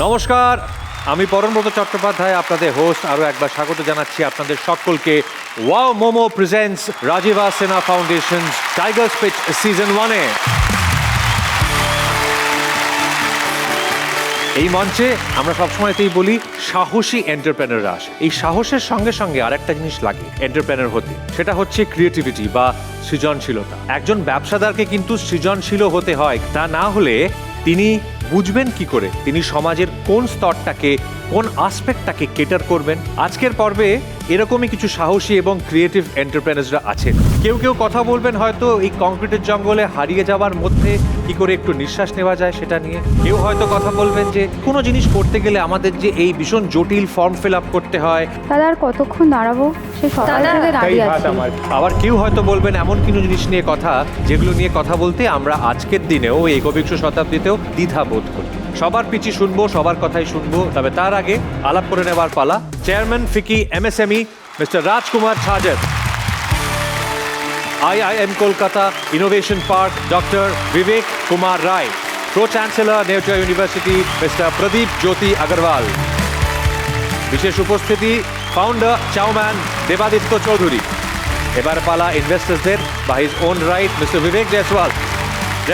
নমস্কার, আমি পরমব্রত চট্টোপাধ্যায়, আপনাদের হোস্ট। আরও একবার স্বাগত জানাচ্ছি আপনাদের সকলকে wow momo presents Rajiva Sinha foundation tiger speech season 1-এ। এই মঞ্চে আমরা সবসময়তেই বলি সাহসী এন্টারপ্রেনাররা আসে। এই সাহসের সঙ্গে সঙ্গে আরেকটা জিনিস লাগে এন্টারপ্রেনার হতে, সেটা হচ্ছে ক্রিয়েটিভিটি বা সৃজনশীলতা। একজন ব্যবসাদারকে কিন্তু সৃজনশীল হতে হয়, তা না হলে তিনি বুঝবেন কি করে তিনি সমাজের কোন স্তরটাকে, কোন আসপেক্টটাকে কেটার করবেন। আজকের পর্বে এরকমই কিছু সাহসী এবং ক্রিয়েটিভ এন্টারপ্রেনার্সরা আছেন। কেউ কেউ কথা বলবেন হয়তো এই কংক্রিটের জঙ্গলে হারিয়ে যাওয়ার মধ্যে কি করে একটু নিঃশ্বাস নেওয়া যায় সেটা নিয়ে। কেউ হয়তো কথা বলবেন যে কোনো জিনিস করতে গেলে আমাদের যে এই ভীষণ জটিল ফর্ম ফিল আপ করতে হয়, তাহলে আর কতক্ষণ দাঁড়াবো, সে সকাল থেকে দাঁড়িয়ে আছি। আবার কেউ হয়তো বলবেন এমন কিছু জিনিস নিয়ে কথা, যেগুলো নিয়ে কথা বলতে আমরা আজকের দিনেও একবিংশ শতাব্দীতেও দ্বিধা বোধ করি। সবার পিছি শুনবো, সবার কথাই শুনবো, তবে তার আগে আলাপ করে নেবার পালা। Chairman FICCI MSME mister Rajkumar Chhajer, IIM Kolkata innovation park doctor Bibek Kumar Roy, pro chancellor Neotia university mister Pradip Jyoti Agarwal, বিশেষ উপস্থিতি ফাউন্ডার চাউম্যান দেবাদিত্য চৌধুরী। এবার পালা ইনভেস্টার্সদের বা his own right mister Vivek Jaiswal,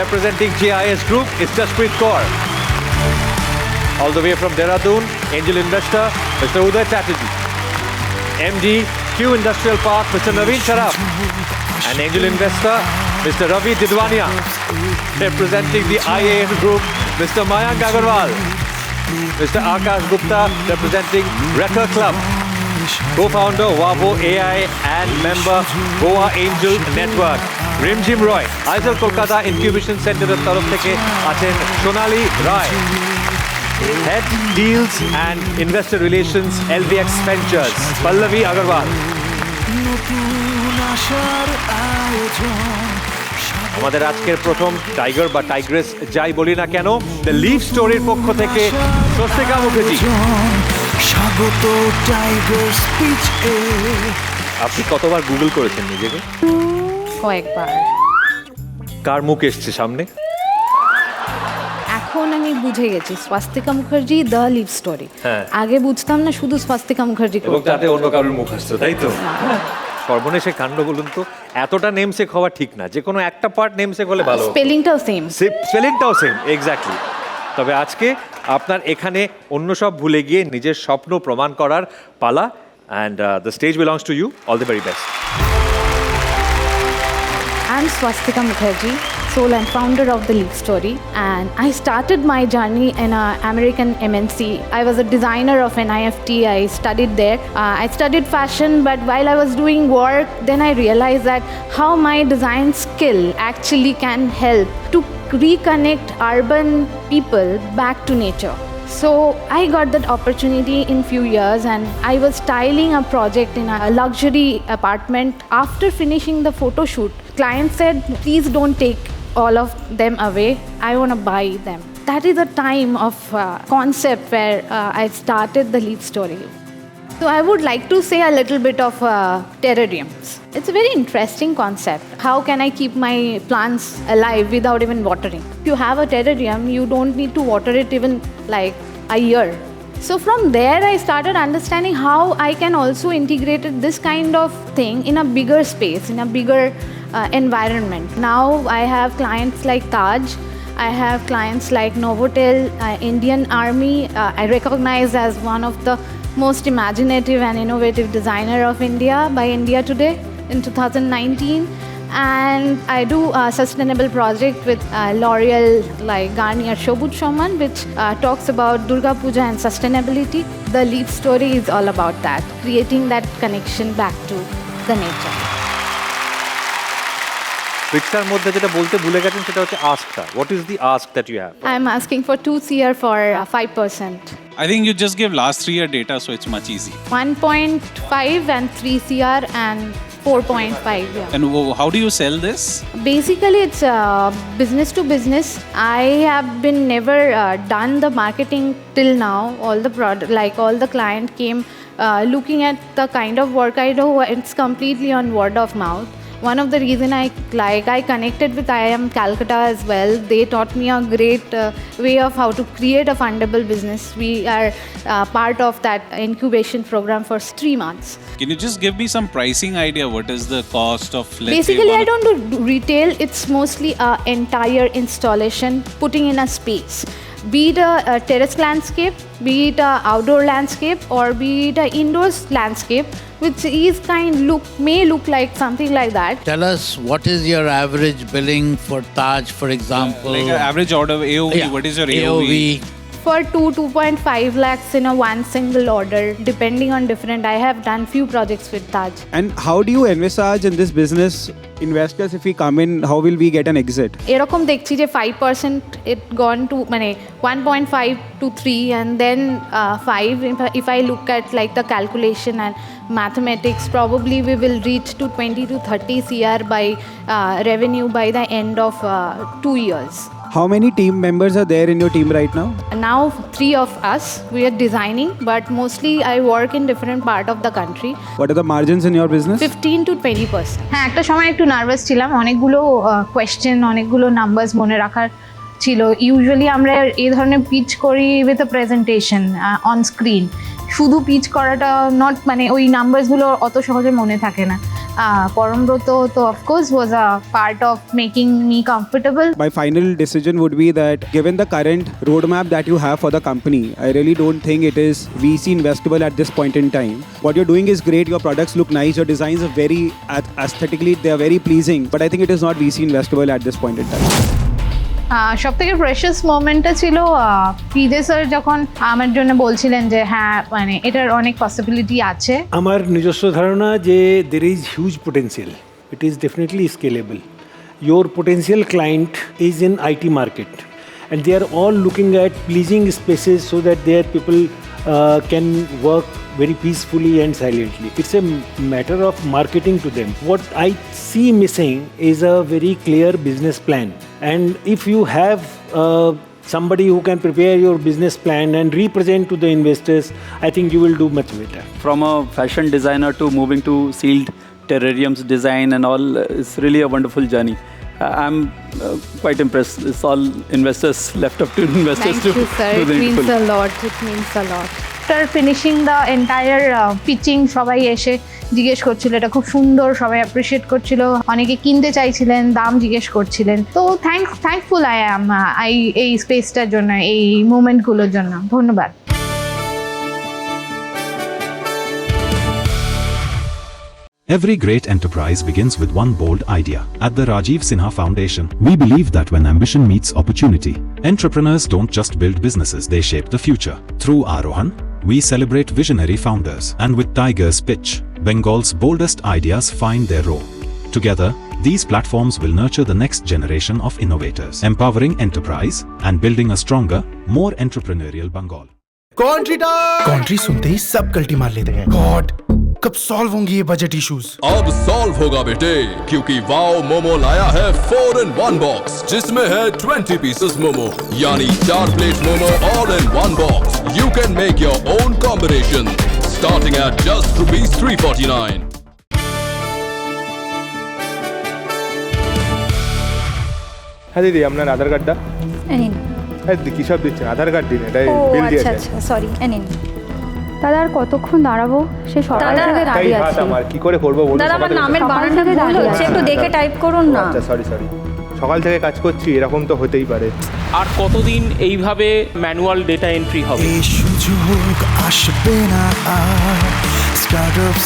representing GIS Group is Jasprit Kaur. All the way from Dehradun, angel investor Mr. Uday Chatterjee, MD Q Industrial Park Mr. Naveen Sharaf, and angel investor Mr. Ravi Didwania. Representing the IIM Group Mr. Mayank Agarwal, Mr. Akash Gupta representing Rekha Club, co-founder Wavo AI and member Goa Angel Network. Rimjhim Roy, Aizawl Kolkata incubation সেন্টারের তরফ থেকে আছেন Sonali Roy, head deals and investor relations LVX ventures Pallavi Agarwal. আমাদের আজকের প্রথম tiger বা Tigress যাই বলি না কেন, দ্য লিভ স্টোরির পক্ষ থেকে স্বস্তিকা মুখার্জি। স্বাগত টাইগার স্পিচ। আপনি কতবার গুগল করেছেন নিজেকে? কয়েকবার। কার মুখ এসছে সামনে? এখন আমি বুঝে গেছি Swastika Mukherjee the live story. হ্যাঁ। আগে বুঝতাম না শুধু স্বস্তিকা মুখার্জি এবং তাতে অন্য কারোর মুখ আসছে, তাই তো? সর্বনেশে কাণ্ড বলুন তো, এতটা নেমসেক হওয়া ঠিক না। যে কোনো একটা পার্ট নেমসেক হলে ভালো। স্পেলিংটাও সেম। স্পেলিংটাও সেম, এক্স্যাক্টলি। তবে আজকে আপনার এখানে অন্য সব ভুলে গিয়ে নিজের স্বপ্ন প্রমাণ করার পালা, and the stage belongs to you. All the very best. I'm Swastika Mukherjee, soul and founder of The Leap Story, and I started my journey in an American MNC. I was a designer of an IFT. I studied there. I studied fashion, but while I was doing work, then I realized that how my design skill actually can help to reconnect urban people back to nature. So I got that opportunity in few years, and I was styling a project in a luxury apartment. After finishing the photo shoot, client said, please don't take all of them away. I want to buy them. That is the time of concept where I started the lead story. So I would like to say a little bit of terrariums. It's a very interesting concept. How can I keep my plants alive without even watering? If you have a terrarium, you don't need to water it even like a year. So from there, I started understanding how I can also integrate this kind of thing in a bigger space, in a bigger environment. Now I have clients like Taj. I have clients like Novotel, Indian Army. I recognize as one of the most imaginative and innovative designer of India by India Today in 2019. And I do a sustainable project with L'Oreal, like Garnier Shobut Shoman, which talks about Durga Puja and sustainability. The Leap Story is all about that, creating that connection back to the nature. Picture মধ্যে যেটা বলতে ভুলে গেছেন সেটা হচ্ছে আস্কটা। What is the ask that you have? I'm asking for 2 CR for 5%. I think you just give last 3 year data, so it's much easy. 1.5 and 3 CR and 4.5. Yeah. And how do you sell this? Basically, it's business to business. I have been never done the marketing till now. All the product, like all the client came looking at the kind of work I do. It's completely on word of mouth. one of the reason I connected with IIM Calcutta as well. They taught me a great way of how to create a fundable business. We are part of that incubation program for 3 months. Can you just give me some pricing idea? What is the cost of, let's Basically, say, I don't do retail. It's mostly a entire installation, putting in a space. Be it a terrace landscape, be it a outdoor landscape, or be it a indoors landscape, which is may look like something like that. Tell us, what is your average billing for Taj, for example? like an average order AOV? Yeah, What is your AOV? For 2.5 lakhs in a one single order, depending on different. I have done few projects with Taj. And how do you envisage in this business investors, if we come in, how will we get an exit? এরকম দেখছি যে 5% it gone to মানে 1.5 to 3 and then 5. If I look at like the calculation and mathematics, probably we will reach to 20 to 30 CR by revenue by the end of 2 years. How many team members are there in your team right now? Now 3 of us, we are designing, but mostly I work in different part of the country. What are the margins in your business? 15 to 20%. হ্যাঁ, একটা সময় একটু nervous ছিলাম, অনেকগুলো question, অনেকগুলো numbers মনে রাখার ছিল। ইউজুয়ালি আমরা এই ধরনের পিচ করি with a presentation on screen. শুধু পিচ করাটা নট মানে ওই নাম্বারসগুলো অত সহজে মনে থাকে না। পরমব্রত তো of course was a part of making me comfortable. My final decision would be that given the current roadmap that you have for the company, I really don't think it is VC investable at this point in time. What you're doing is great, your products look nice, your designs are very aesthetically, they are very pleasing, but I think it is not VC investable at this point in time. সব থেকে precious মোমেন্টটা ছিল PJ sir যখন আমার জন্য বলছিলেন যে হ্যাঁ মানে এটার অনেক পসিবিলিটি আছে। আমার নিজস্ব ধারণা যে there is huge potential. It is definitely scalable. Your potential client is in IT market and they are all looking at pleasing spaces so that their people can work very peacefully and silently. It's a matter of marketing to them. What I see missing is a very clear business plan. And if you have somebody who can prepare your business plan and represent to the investors, I think you will do much better. From a fashion designer to moving to sealed terrariums design and all, it's really a wonderful journey. I'm quite impressed. It's all investors, left up to investors Thank you, sir. do It the means needful. a lot. It means a lot. After finishing the entire pitching, সবাই এসে জিজ্ঞেস করছিল এটা খুব সুন্দর, সবাই appreciate করছিল, অনেকে কিনতে চাইছিলেন, দাম জিজ্ঞেস করছিলেন। তো থ্যাঙ্কফুল এই স্পেসটার জন্য, এই মুভমেন্টগুলোর জন্য। ধন্যবাদ। Every great enterprise begins with one bold idea. At the Rajiv Sinha Foundation, we believe that when ambition meets opportunity, entrepreneurs don't just build businesses, they shape the future. Through Arohan, we celebrate visionary founders, and with Tiger's Pitch, Bengal's boldest ideas find their role. Together, these platforms will nurture the next generation of innovators, empowering enterprise and building a stronger, more entrepreneurial Bengal. कॉन्ट्री सुनते ही सब गलती मार लेते हैं। God, कब solve होंगे ये budget issues? अब सॉल्व होगा बेटे, क्योंकि वाओ मोमो लाया है 4-in-1 बॉक्स, जिसमें है 20 पीसेस मोमो, यानी 4 plate momo all in 1 box. You can make your own combination starting at just ₹349। হ্যাঁ দিদি, আপনার আধার কার্ডটা নিন। হ্যাঁ দিদি, কী সব দিচ্ছেন? আধার কার্ড দিন, এটাই ও বিল আচ্ছা দিয়েছে। আচ্ছা, সরি, নিন। দাদা আর কতক্ষণ দাঁড়াবো? সে সকাল থেকে তাই দাঁড়িয়ে হাত আছি। আমার, কি করে করবো বলুন? দাদা আমার সকাল থেকে- নামের বানানটা ভুল হচ্ছে, একটু দেখে টাইপ করুন না। আচ্ছা, সরি। সকাল থেকে কাজ করছি, এরকম তো হতেই পারে। আর কতদিন এইভাবে ম্যানুয়াল ডেটা এন্ট্রি হবে? এই সুযোগ আসবে না আর, স্টার্টআপস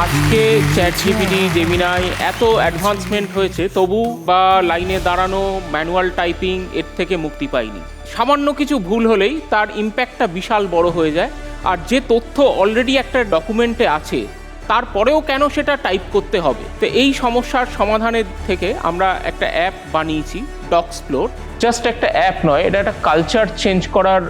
আজকে চ্যাট জিপিটি, জেমিনাই এত অ্যাডভান্সমেন্ট হয়েছে, তবু বা লাইনে দাঁড়ানো, ম্যানুয়াল টাইপিং এর থেকে মুক্তি পাইনি। সামান্য কিছু ভুল হলেই তার ইম্প্যাক্টটা বিশাল বড় হয়ে যায়। আর যে তথ্য অলরেডি একটা ডকুমেন্টে আছে, তারপরেও কেন সেটা টাইপ করতে হবে? তো এই সমস্যার সমাধানের থেকে আমরা একটা অ্যাপ বানিয়েছি, ডক্সপ্লোর। জাস্ট একটা অ্যাপ নয়, এটা একটা কালচার চেঞ্জ করার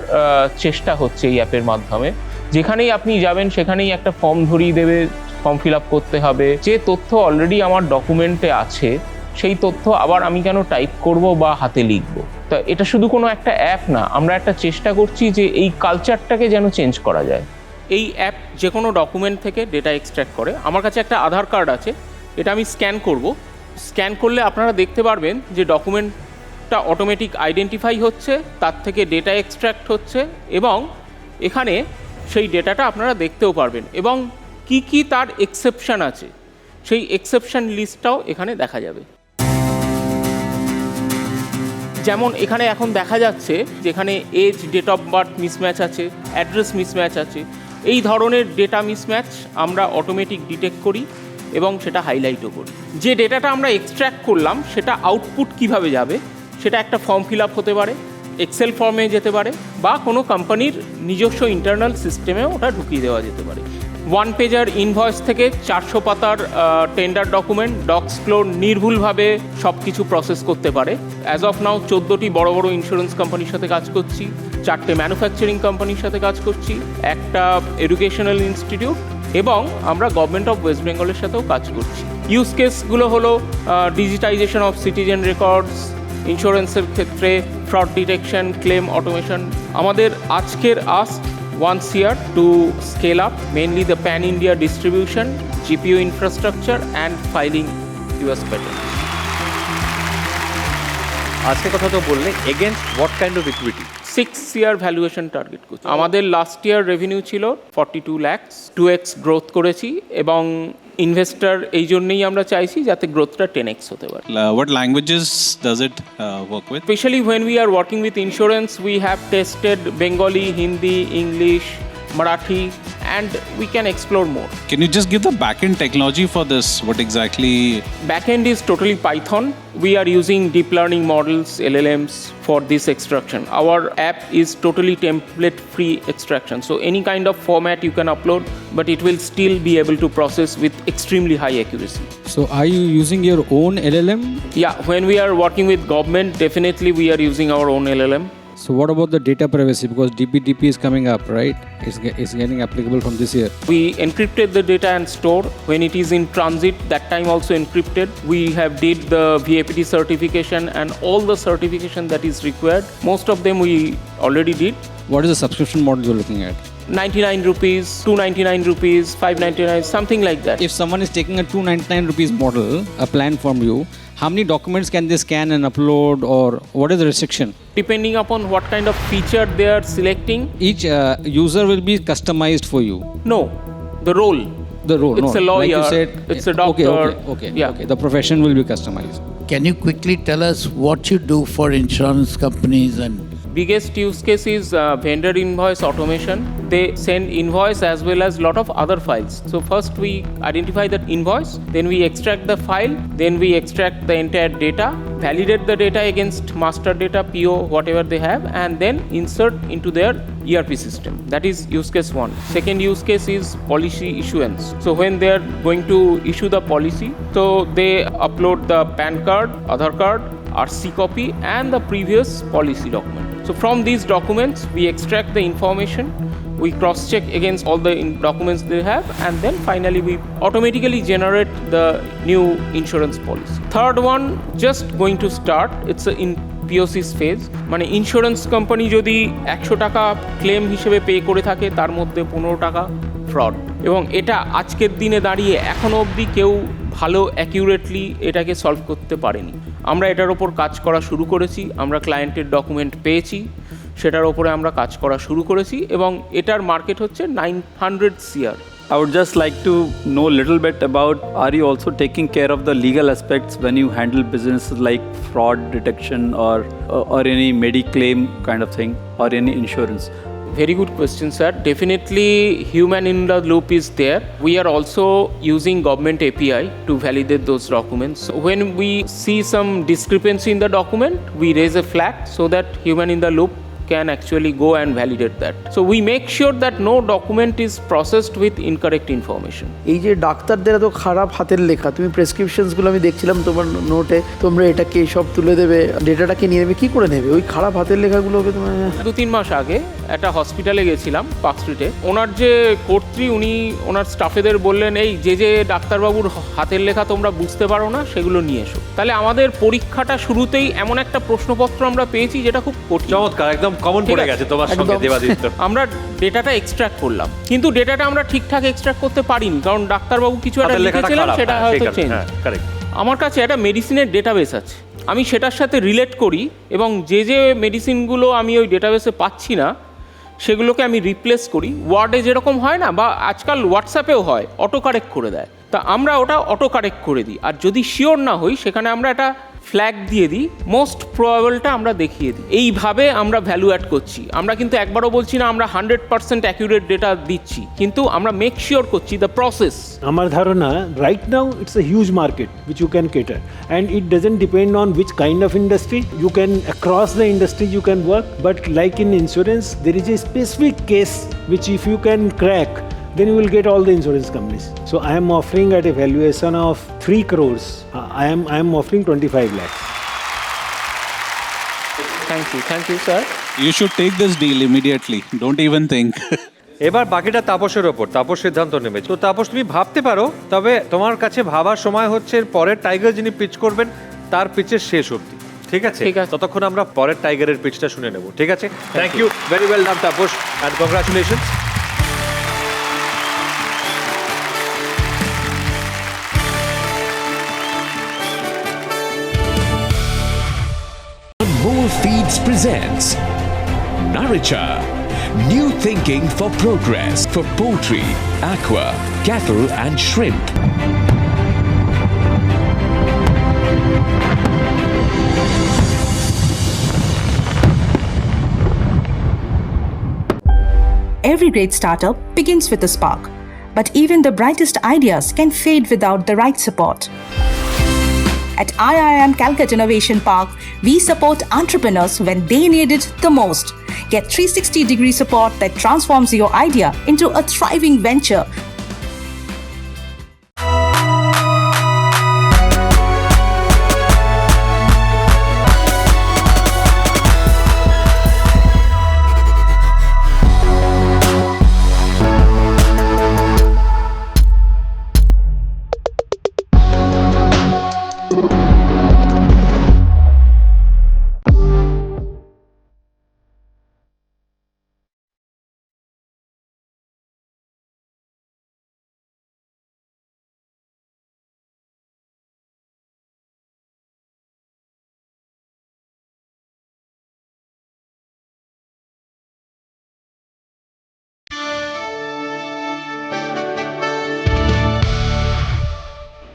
চেষ্টা হচ্ছে এই অ্যাপের মাধ্যমে। যেখানেই আপনি যাবেন সেখানেই একটা ফর্ম ধরিয়ে দেবে, ফর্ম ফিল আপ করতে হবে। যে তথ্য অলরেডি আমার ডকুমেন্টে আছে, সেই তথ্য আবার আমি কেন টাইপ করব বা হাতে লিখব? তা এটা শুধু কোনো একটা অ্যাপ না, আমরা একটা চেষ্টা করছি যে এই কালচারটাকে যেন চেঞ্জ করা যায়। এই অ্যাপ যে কোনো ডকুমেন্ট থেকে ডেটা এক্সট্র্যাক্ট করে। আমার কাছে একটা আধার কার্ড আছে, এটা আমি স্ক্যান করব। স্ক্যান করলে আপনারা দেখতে পারবেন যে ডকুমেন্টটা অটোমেটিক আইডেন্টিফাই হচ্ছে, তার থেকে ডেটা এক্সট্র্যাক্ট হচ্ছে এবং এখানে সেই ডেটাটা আপনারা দেখতেও পারবেন এবং কি কি তার এক্সেপশন আছে সেই এক্সেপশন লিস্টটাও এখানে দেখা যাবে। যেমন এখানে এখন দেখা যাচ্ছে যেখানে age, date of birth mismatch আছে, অ্যাড্রেস মিসম্যাচ আছে, এই ধরনের ডেটা মিসম্যাচ আমরা অটোমেটিক ডিটেক্ট করি এবং সেটা হাইলাইটও করি। যে ডেটাটা আমরা এক্সট্র্যাক্ট করলাম সেটা আউটপুট কিভাবে যাবে, সেটা একটা ফর্ম ফিল আপ হতে পারে, এক্সেল ফর্মে যেতে পারে বা কোনো কোম্পানির নিজস্ব ইন্টারনাল সিস্টেমেও ওটা ঢুকিয়ে দেওয়া যেতে পারে। 1 পেজার ইনভয়েস থেকে 400 পাতার টেন্ডার ডকুমেন্ট ডক্স ফ্লোর নির্ভুলভাবে সব কিছু প্রসেস করতে পারে। অ্যাজ অফ নাও 14টি বড় বড় ইন্স্যুরেন্স কোম্পানির সাথে কাজ করছি, 4টে ম্যানুফ্যাকচারিং কোম্পানির সাথে কাজ করছি, একটা এডুকেশনাল ইনস্টিটিউট এবং আমরা গভর্নমেন্ট অফ ওয়েস্ট বেঙ্গলের সাথেও কাজ করছি। ইউজ কেসগুলো হলো ডিজিটাইজেশন অফ সিটিজেন রেকর্ডস, ইন্স্যুরেন্সের ক্ষেত্রে ফ্রড ডিটেকশন, ক্লেম অটোমেশন। আমাদের আজকের ask once year to scale up mainly the pan-India distribution, GPU infrastructure and filing US patent. আজকে কথা তো বললে against what kind of equity? 6-year valuation target করছি। আমাদের লাস্ট ইয়ার রেভিনিউ ছিল 42 lakhs, 2x growth করেছি এবং ইনভেস্টর এই জন্যই আমরা চাইছি যাতে গ্রোথটা 10x হতে পারে। What languages does it work with? Especially when we are working with insurance, we have tested Bengali, Hindi, English, Marathi, and we can explore more. Can you just give the backend technology for this? What exactly? Backend is totally Python. We are using deep learning models, LLMs, for this extraction. Our app is totally template-free extraction. So any kind of format you can upload, but it will still be able to process with extremely high accuracy. So are you using your own LLM? Yeah, when we are working with government, definitely we are using our own LLM. So what about the data privacy? Because DPDP is coming up, right? It's getting applicable from this year. We encrypted the data and store. When it is in transit, that time also encrypted. We have did the VAPT certification and all the certification that is required. Most of them we already did. What is the subscription model you're looking at? 99 rupees, 299 rupees, 599, something like that. If someone is taking a 299 rupees model, a plan from you, how many documents can they scan and upload, or what is the restriction? Depending upon what kind of feature they are selecting. Each user will be customized for you? No, the role. The role, it's no. a lawyer, like you said, it's a doctor. Okay. The profession will be customized. Can you quickly tell us what you do for insurance companies? And biggest use case is vendor invoice automation. They send invoice as well as lot of other files. So first we identify that invoice, then we extract the file, then we extract the entire data, validate the data against master data, PO, whatever they have, and then insert into their ERP system. That is use case 1. Second use case is policy issuance. So when they are going to issue the policy, so they upload the PAN card, Aadhaar card, RC copy and the previous policy document. So from these documents we extract the information, we cross-check against all the documents they have, and then finally we automatically generate the new insurance policy. Third one, just going to start, it's in POC's phase. মানে insurance company যদি 100 টাকা claim হিসেবে pay করে থাকে তার মধ্যে 15 টাকা fraud, এবং এটা আজকের দিনে দাঁড়িয়ে এখনও অবধি কেউ ভালো অ্যাকিউরেটলি এটাকে সলভ করতে পারেনি। আমরা এটার ওপর কাজ করা শুরু করেছি, আমরা ক্লায়েন্টের ডকুমেন্ট পেয়েছি, সেটার ওপরে আমরা কাজ করা শুরু করেছি এবং এটার মার্কেট হচ্ছে 900 CR. I would just like to know a little bit about, are you also taking care of the legal aspects when you handle businesses like fraud detection or any Mediclaim kind of thing or any insurance? Very good question, sir. Definitely human in the loop is there. We are also using government API to validate those documents. So when we see some discrepancy in the document, we raise a flag so that human in the loop can actually go and validate that. So we make sure that no document is processed with incorrect information. এই যে ডাক্তারদের এত খারাপ হাতের লেখা, তুমি প্রেসক্রিপশনসগুলো আমি দেখছিলাম তোমার নোটে, তোমরা এটাকে সব তুলে দেবে, ডেটাটাকে নিয়ে নেবে, কি করে নেবে ওই খারাপ হাতের লেখাগুলোকে? তোমার 2-3 মাস আগে একটা হসপিটালে গেছিলাম পার্ক স্ট্রিটে। ওনার যে কর্ত্রী উনি ওনার স্টাফেদের বললেন, এই যে ডাক্তারবাবুর হাতের লেখা তোমরা বুঝতে পারো না সেগুলো নিয়ে এসো। তাহলে আমাদের পরীক্ষাটা শুরুতেই এমন একটা প্রশ্নপত্র আমরা পেয়েছি যেটা খুব চমৎকার, একদম কমন পড়ে গেছে তোমার সঙ্গে দেবাদিত্য। আমরা ডেটাটা এক্সট্র্যাক্ট করলাম, কিন্তু ডেটাটা আমরা ঠিকঠাক এক্সট্র্যাক্ট করতে পারিনি, কারণ ডাক্তারবাবু কিছু একটা লিখেছিলেন সেটা হয়তো চেঞ্জ। আমার কাছে একটা মেডিসিনের ডেটাবেস আছে, আমি সেটার সাথে রিলেট করি এবং যে মেডিসিনগুলো আমি ওই ডেটাবেসে পাচ্ছি না সেগুলোকে আমি রিপ্লেস করি। ওয়ার্ডে যেরকম হয় না, বা আজকাল হোয়াটসঅ্যাপেও হয়, অটো কারেক্ট করে দেয়, তা আমরা ওটা অটো কারেক্ট করে দিই। আর যদি শিওর না হই সেখানে আমরা একটা ফ্ল্যাগ দিয়ে দিই, মোস্ট প্রবাবলটা আমরা দেখিয়ে দিই। এইভাবে আমরা ভ্যালু অ্যাড করছি। আমরা কিন্তু একবারও বলছি না আমরা 100% অ্যাকিউরেট ডেটা দিচ্ছি, কিন্তু আমরা মেক শিওর করছি দ্য প্রসেস। আমার ধারণা right now it's a huge market which you can cater, and it doesn't depend on which kind of industry. You can across the industry you can work, but like in insurance there is a specific case which if you can crack, then you will get all the insurance companies. So I am offering at a valuation of 3 crores. I am offering 25 lakhs. Thank you sir. You should take this deal immediately. Don't even think. এবার বাকিটা তাপসের ওপর, তাপস সিদ্ধান্ত নেবে। তো তাপস তুমি ভাবতে পারো, তবে তোমার কাছে ভাবার সময় হচ্ছে পরের টাইগার যিনি পিচ করবেন তার পিচের শেষ অবধি। ঠিক আছে, ততক্ষণ আমরা পরের টাইগারের পিচটা শুনে নেব। ঠিক আছে, thank you, very well done Tapas, and congratulations. More Feeds presents Naricha, new thinking for progress for poultry, aqua, cattle and shrimp. Every great startup begins with a spark, but even the brightest ideas can fade without the right support. At IIM Calicut Innovation Park, we support entrepreneurs when they need it the most. Get 360-degree support that transforms your idea into a thriving venture.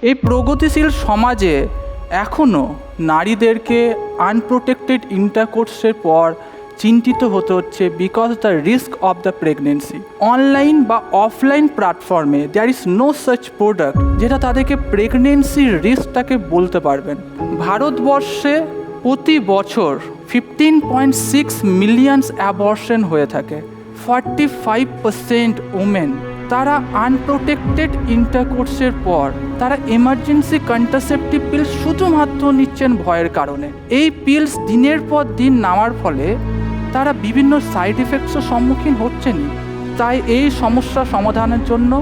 এই প্রগতিশীল সমাজে এখনও নারীদেরকে unprotected ইন্টারকোর্সের পর চিন্তিত হতে হচ্ছে because the risk of the pregnancy. Online বা অফলাইন প্ল্যাটফর্মে there is no such product যেটা তাদেরকে প্রেগনেন্সির রিস্কটাকে বলতে পারবেন। ভারতবর্ষে প্রতি বছর 15.6 মিলিয়ন অ্যাবর্শন হয়ে থাকে। 45% ওমেন তারা আনপ্রোটেক্টেড ইন্টারকোর্সের পর তারা এমার্জেন্সি কন্ট্রাসেপটিভ পিলস শুধুমাত্র নিচ্ছেন ভয়ের কারণে। এই পিলস দিনের পর দিন নেওয়ার ফলে তারা বিভিন্ন সাইড এফেক্টসের সম্মুখীন হচ্ছেনই। তাই এই সমস্যা সমাধানের জন্য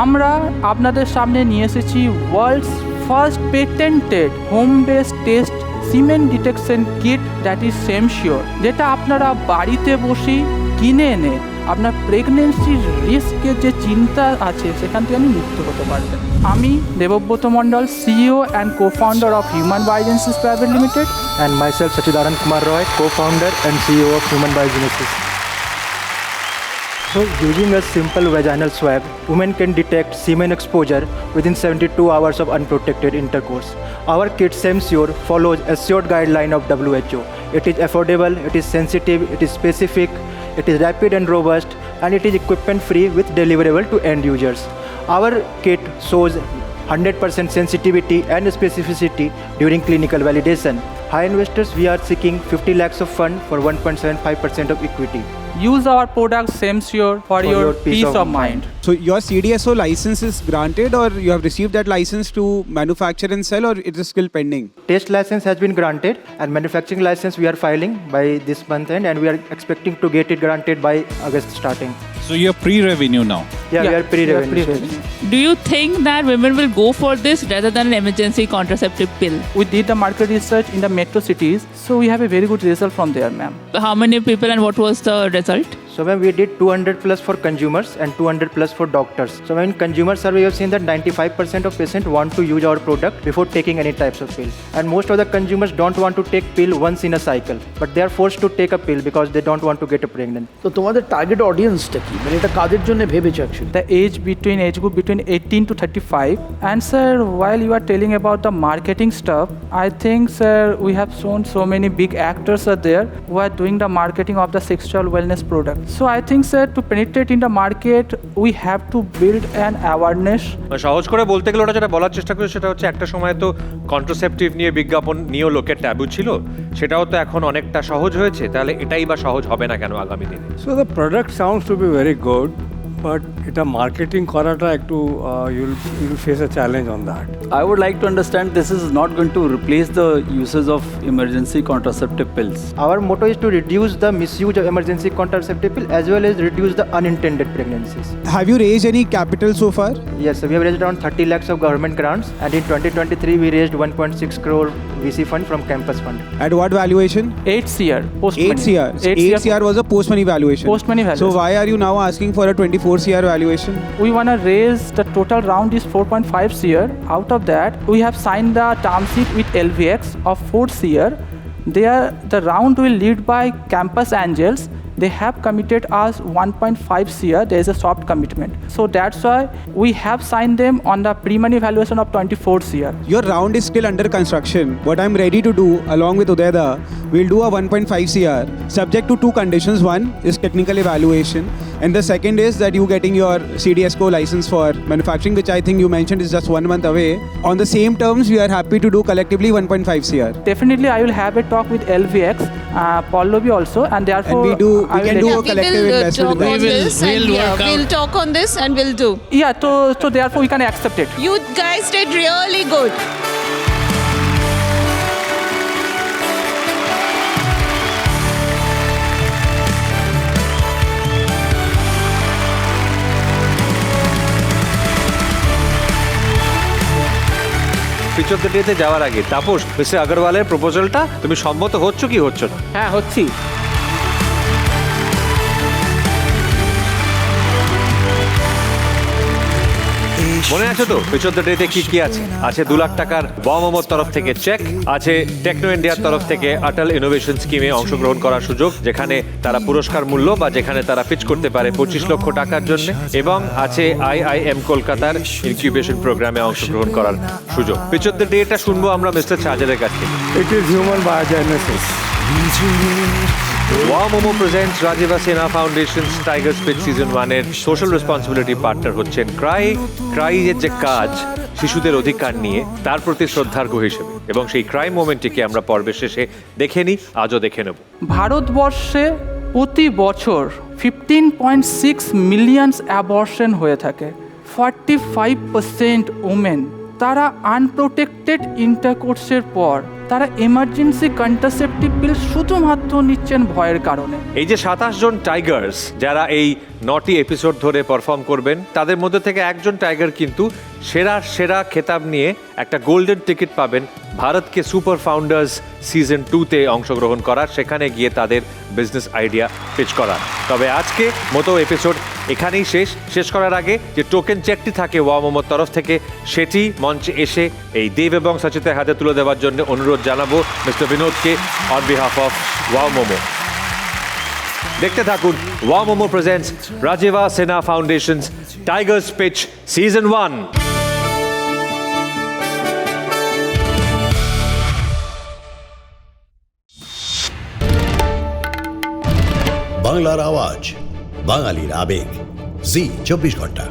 আমরা আপনাদের সামনে নিয়ে এসেছি world's first patented home based test semen detection kit that is SemSure, যেটা আপনারা বাড়িতে বসেই কিনে এনে আপনার প্রেগনেন্সির রিস্কের যে চিন্তা আছে সেখান থেকে আপনি মুক্ত হতে পারবেন। আমি দেবব্রত মণ্ডল, CEO and co-founder of Human Biogenesis Private Limited, and myself Sachidaran Kumar Roy, co-founder and CEO of Human Biogenesis. So using a simple vaginal swab, women can detect semen exposure within 72 hours of unprotected intercourse. Our kit SemSure follows assured guideline of WHO. It is affordable, it is sensitive, it is specific, it is rapid and robust, and it is equipment free with deliverable to end users. Our kit shows 100% sensitivity and specificity during clinical validation. High investors, we are seeking 50 lakhs of fund for 1.75% of equity. Use our product SameSure for your peace of mind. So your CDSO license is granted, or you have received that license to manufacture and sell, or it is still pending? Test license has been granted, and manufacturing license we are filing by this month end, and we are expecting to get it granted by August starting. So you're pre-revenue now? Yeah, we are pre-revenue. Do you think that women will go for this rather than an emergency contraceptive pill? We did the market research in the metro cities, so we have a very good result from there, ma'am. How many people and what was the result? So when we did 200 plus for consumers and 200 plus for doctors. So when consumer survey, we have seen that 95% of patients want to use our product before taking any types of pill. And most of the consumers don't want to take pill once in a cycle, but they are forced to take a pill because they don't want to get pregnant. তো তোমাদের target অডিয়েন্সটা কি, মানে এটা কাদের জন্য ভেবেছো actually? The age group between 18 to 35. And sir, while you are telling about the marketing stuff, I think sir, we have shown so many big actors are there who are doing the marketing of the sexual wellness product. So I think sir, to penetrate in the market, we have to build an awareness. সহজ করে বলতে গেলে ওটা যেটা বলার চেষ্টা করি সেটা হচ্ছে একটা সময় তো কন্ট্রাসেপটিভ নিয়ে বিজ্ঞাপন নিয়েও লোকের ট্যাবু ছিল, সেটাও তো এখন অনেকটা সহজ হয়েছে, তাহলে এটাই বা সহজ হবে না কেন আগামী দিনে? So the product sounds to be very good, but এটা মার্কেটিং করাটা একটু you'll face a challenge on that. I would like to understand this is not going to replace the uses of emergency contraceptive pills. Our motto is to reduce the misuse of emergency contraceptive pill as well as reduce the unintended pregnancies. Have you raised any capital so far? Yes, we have raised around 30 lakhs of government grants, and in 2023 we raised 1.6 crore VC fund from Campus Fund. At what valuation? 8 CR. Post 8 CR. 8 CR was a post money valuation. Post money valuation. So why are you now asking for a 24 CR valuation? We want to raise, the total round is 4.5 CR. Out of that, we have signed the term sheet with LVX of 4 CR. The round will lead by Campus Angels. They have committed us 1.5 CR. There is a soft commitment. So that's why we have signed them on the pre-money valuation of 24 CR. Your round is still under construction. What I'm ready to do, along with Udayda, we'll do a 1.5 CR, subject to two conditions. One is technical evaluation, and the second is that you getting your CDSCO license for manufacturing, which I think you mentioned is just 1 month away. On the same terms, we are happy to do collectively 1.5 CR. Definitely, I will have a talk with LVX, Pallavi also, and therefore we can do a collective investment. We'll talk on this and we'll do. Yeah, so therefore we can accept it. You guys did really good. Pitch of the ডেতে যাওয়ার আগে Tapas, mister আগরওয়ালের প্রপোজালটা তুমি সম্মত হচ্ছ কি হচ্ছ না? হ্যাঁ, হচ্ছি। মনে আছে তো পিচ অফ দ্য ডেতে কি কি আছে? আছে 2 লাখ টাকার ওয়ামোমোর তরফ থেকে চেক, আছে টেকনো ইন্ডিয়ার তরফ থেকে অটল ইনোভেশন স্কিমে অংশগ্রহণ করার সুযোগ, যেখানে তারা পুরস্কার মূল্য বা যেখানে তারা পিচ করতে পারে 25 লক্ষ টাকার জন্য, এবং আছে IIM কলকাতার ইনকিউবেশন প্রোগ্রামে অংশগ্রহণ করার সুযোগ। পিচ অফ দ্য ডেটা শুনবো আমরা মিস্টার সাজেদের কাছ থেকে। It is human biogenesis. Wow Momo presents Rajiva Sinha Foundation's Tigers Pitch Season 1 এর সোশ্যাল রেসপন্সিবিলিটি পার্টনার হচ্ছেন ক্রাই এর যে কাজ শিশুদের অধিকার নিয়ে তার প্রতি শ্রদ্ধার্ঘ্য হিসেবে, এবং সেই ক্রাই মোমেন্টটিকে আমরা পর্বের শেষে দেখে নিই, আজও দেখে নেব। ভারতবর্ষে প্রতি বছর 15.6 মিলিয়ন অ্যাবর্শন হয়ে থাকে। 45% ওমেন তারা আনপ্রোটেক্টেড ইন্টারকোর্সের পর তারা এমার্জেন্সি কন্ট্রাসেপটিভ পিল শুধুমাত্র নিচ্ছেন ভয়ের কারণে। এই যে 27 জন টাইগার্স যারা এই 9টি এপিসোড ধরে পারফর্ম করবেন, তাদের মধ্যে থেকে একজন টাইগার কিন্তু সেরা খেতাব নিয়ে একটা গোল্ডেন টিকিট পাবেন ভারতকে সুপার ফাউন্ডার্স সিজন 2-তে অংশগ্রহণ করার, সেখানে গিয়ে তাদের বিজনেস আইডিয়া পিচ করার। তবে আজকে মতো এপিসোড এখানেই শেষ করার আগে যে টোকেন চেকটি থাকে ওয়ামোমোর তরফ থেকে, সেটি মঞ্চে এসে এই দেব এবং সচিতের হাতে তুলে দেওয়ার জন্য অনুরোধ জানাবো মিস্টার বিনোদকে on behalf of wow momo. দেখতে থাকুন wow momo presents Rajiva Sinha foundation's tiger's pitch season 1। বাংলার আওয়াজ, বাঙালির আবেগ, জি 24 ঘন্টা।